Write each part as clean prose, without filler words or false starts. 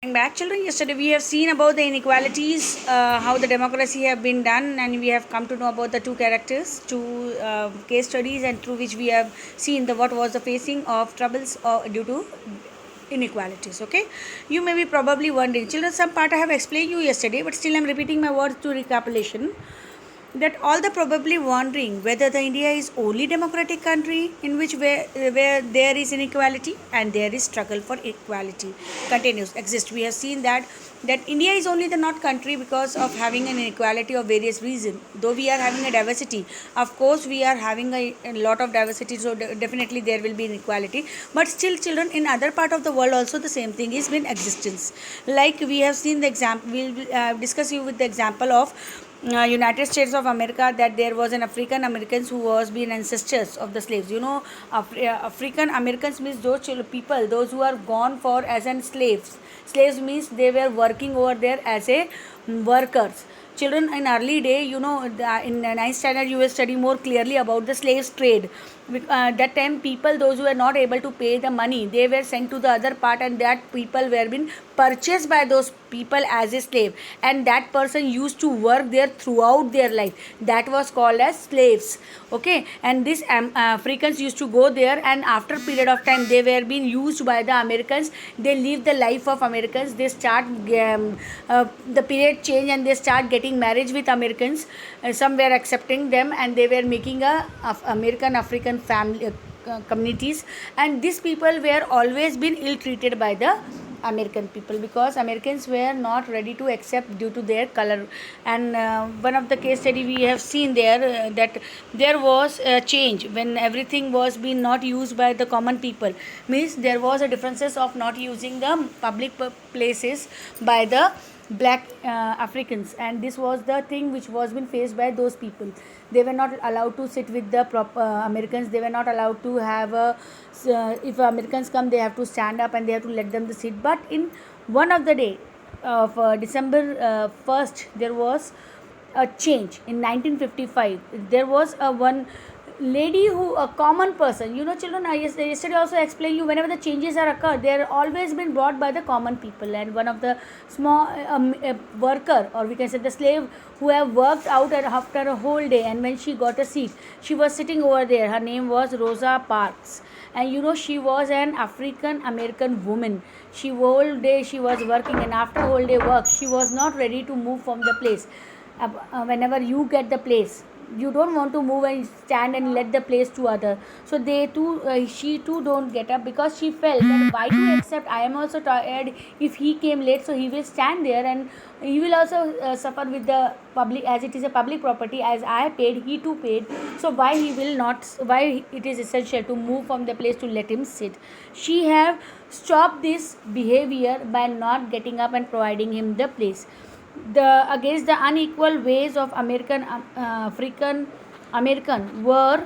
Going back, children, yesterday we have seen about the inequalities, how the democracy have been done, and we have come to know about the two characters, two case studies, and through which we have seen the what was the facing of troubles due to inequalities. Okay, you may be probably wondering, children, some part I have explained you yesterday, but still I'm repeating my words to recapitulation that all the probably wondering whether the India is only democratic country in which where there is inequality and there is struggle for equality continues exist. We have seen that India is only the not country because of having an inequality of various reasons. Though we are having a diversity, of course we are having a lot of diversity, so definitely there will be inequality. But still, children, in other part of the world also the same thing is been existence. Like we have seen the example, we'll discuss you with the example of United States of America, that there was an African Americans who was being ancestors of the slaves. African Americans means those people, those who are gone for as an slaves. Slaves means they were working over there as a workers. Children, in early day, in ninth standard you will study more clearly about the slaves trade. That time people, those who were not able to pay the money, they were sent to the other part, and that people were been purchased by those people as a slave, and that person used to work there throughout their life. That was called as slaves. Okay, and these Africans used to go there, and after period of time they were being used by the Americans. They live the life of Americans. They start the period change, and they start getting marriage with Americans. Some were accepting them, and they were making a American African family communities. And these people were always been ill treated by the American people, because Americans were not ready to accept due to their color. And one of the case study we have seen there, that there was a change when everything was being not used by the common people. Means there was a differences of not using the public places by the black Africans, and this was the thing which was been faced by those people. They were not allowed to sit with the proper Americans. They were not allowed to have a if Americans come, they have to stand up and they have to let them to sit. But in one of the day of December 1st, there was a change. In 1955, there was a one lady who, a common person, children, I yesterday also explained you, whenever the changes are occurred, they are always been brought by the common people. And one of the small worker, or we can say the slave, who have worked out after a whole day, and when she got a seat, she was sitting over there. Her name was Rosa Parks, and she was an African American woman. She whole day she was working, and after whole day work, she was not ready to move from the place. Whenever you get the place, you don't want to move and stand and let the place to other. So they too, she too don't get up, because she felt that why to accept, I am also tired. If he came late, so he will stand there, and he will also suffer with the public, as it is a public property. As I paid, he too paid. So why he will not, why it is essential to move from the place to let him sit. She have stopped this behavior by not getting up and providing him the place. Against the unequal ways of African American were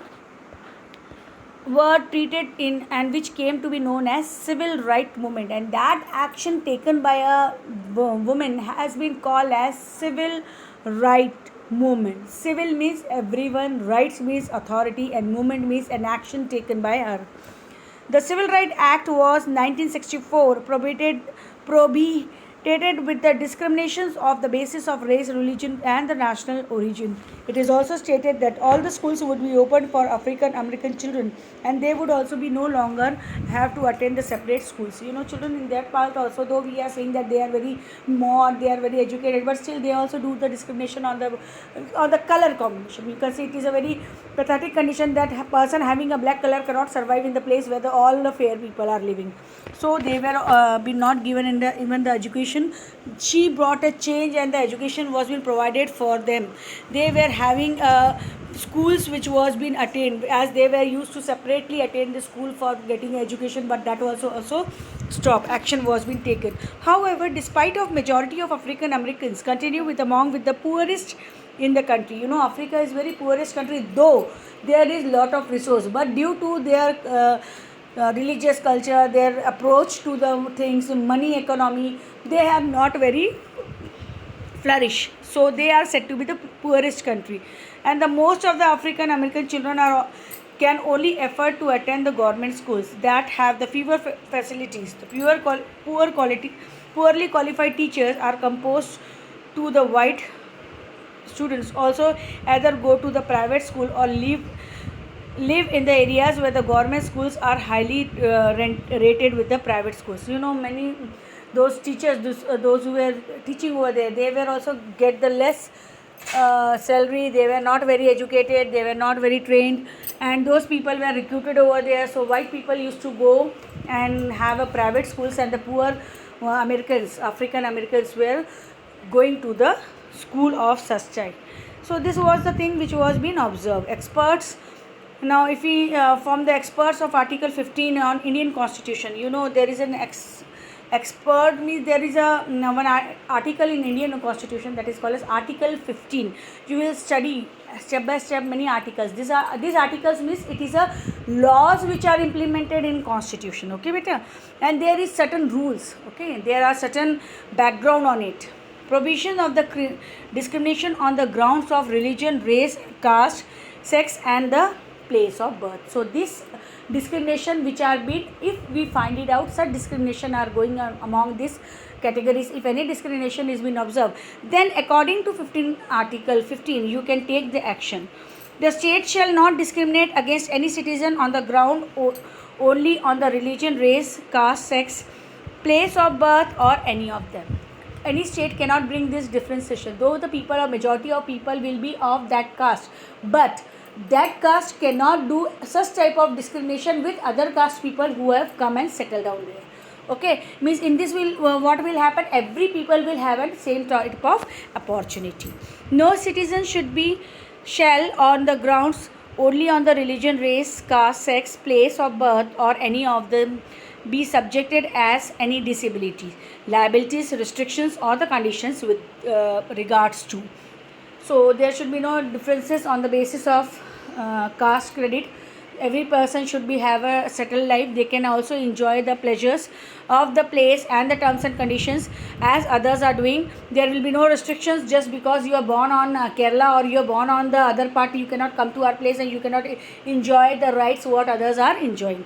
treated in, and which came to be known as civil right movement. And that action taken by a woman has been called as civil right movement. Civil means everyone, rights means authority, and movement means an action taken by her. The Civil Rights Act was 1964 prohibited with the discriminations of the basis of race, religion, and the national origin. It is also stated that all the schools would be open for African American children, and they would also be no longer have to attend the separate schools. Children, in that part also, though we are saying that they are very mod, they are very educated, but still they also do the discrimination on the color combination. Because it is a very pathetic condition that a person having a black color cannot survive in the place where all the fair people are living. So they were been not given in the even the education. She brought a change, and the education was being provided for them. They were having schools which was being attained, as they were used to separately attend the school for getting education, but that also stopped. Action was being taken. However, despite of majority of African Americans continue with among with the poorest in the country. Africa is very poorest country, though there is lot of resource, but due to their religious culture, their approach to the things, money economy, they have not very flourish. So they are said to be the poorest country, and the most of the African American children can only afford to attend the government schools that have the fewer facilities, the poor quality poorly qualified teachers are composed to the white students also either go to the private school or live in the areas where the government schools are highly rated with the private schools. Many those teachers, those who were teaching over there, they were also get the less salary. They were not very educated, they were not very trained, and those people were recruited over there. So white people used to go and have a private schools, and the poor African Americans were going to the school of such child. So this was the thing which was being observed. Experts, now if we from the experts of Article 15 on Indian Constitution, there is an expert means there is a one article in Indian Constitution that is called as Article 15. You will study step by step many articles. These articles means it is a laws which are implemented in Constitution. Okay, beta, and there is certain rules. Okay, there are certain background on it. Provision of the discrimination on the grounds of religion, race, caste, sex, and the place of birth. So this discrimination which are being, if we find it out, such discrimination are going on among these categories. If any discrimination is being observed, then according to Article 15, you can take the action. The state shall not discriminate against any citizen on the ground only on the religion, race, caste, sex, place of birth, or any of them. Any state cannot bring this differentiation, though the people or majority of people will be of that caste, but that caste cannot do such type of discrimination with other caste people who have come and settled down there. Okay, means in this what will happen, every people will have a same type of opportunity. No citizen shall on the grounds only on the religion, race, caste, sex, place of birth, or any of them be subjected as any disability, liabilities, restrictions, or the conditions with regards to. So there should be no differences on the basis of caste credit. Every person should have a settled life. They can also enjoy the pleasures of the place and the terms and conditions as others are doing. There will be no restrictions just because you are born on Kerala or you are born on the other part. You cannot come to our place and you cannot enjoy the rights what others are enjoying.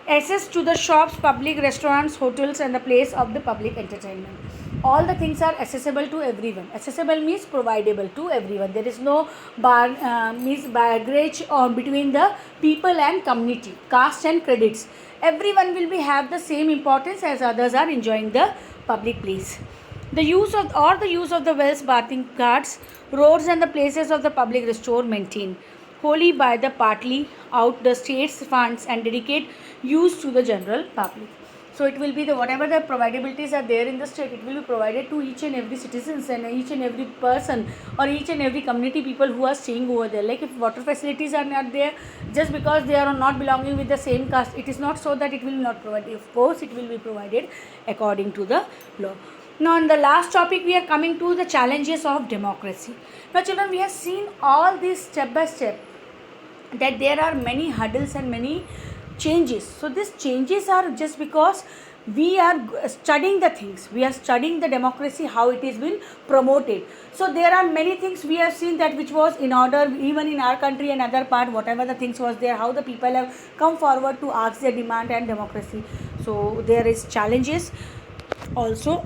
Access to the shops, public restaurants, hotels, and the place of the public entertainment. All the things are accessible to everyone. Accessible means providable to everyone. There is no baggage between the people and community, caste and credits. Everyone will have the same importance as others are enjoying the public place. The use of the wells, bathing carts, roads, and the places of the public restore, maintain wholly by the partly out the state's funds and dedicate use to the general public. So it will be whatever the providabilities are there in the state, it will be provided to each and every citizens and each and every person or each and every community people who are staying over there. Like if water facilities are not there, just because they are not belonging with the same caste, it is not so that it will not provide. Of course, it will be provided according to the law. Now in the last topic, we are coming to the challenges of democracy. Now children, we have seen all this step by step that there are many hurdles and many changes. So these changes are just because we are studying the things, we are studying the democracy, how it is been promoted. So there are many things we have seen that which was in order even in our country and other part, whatever the things was there, how the people have come forward to ask their demand and democracy. So there is challenges also.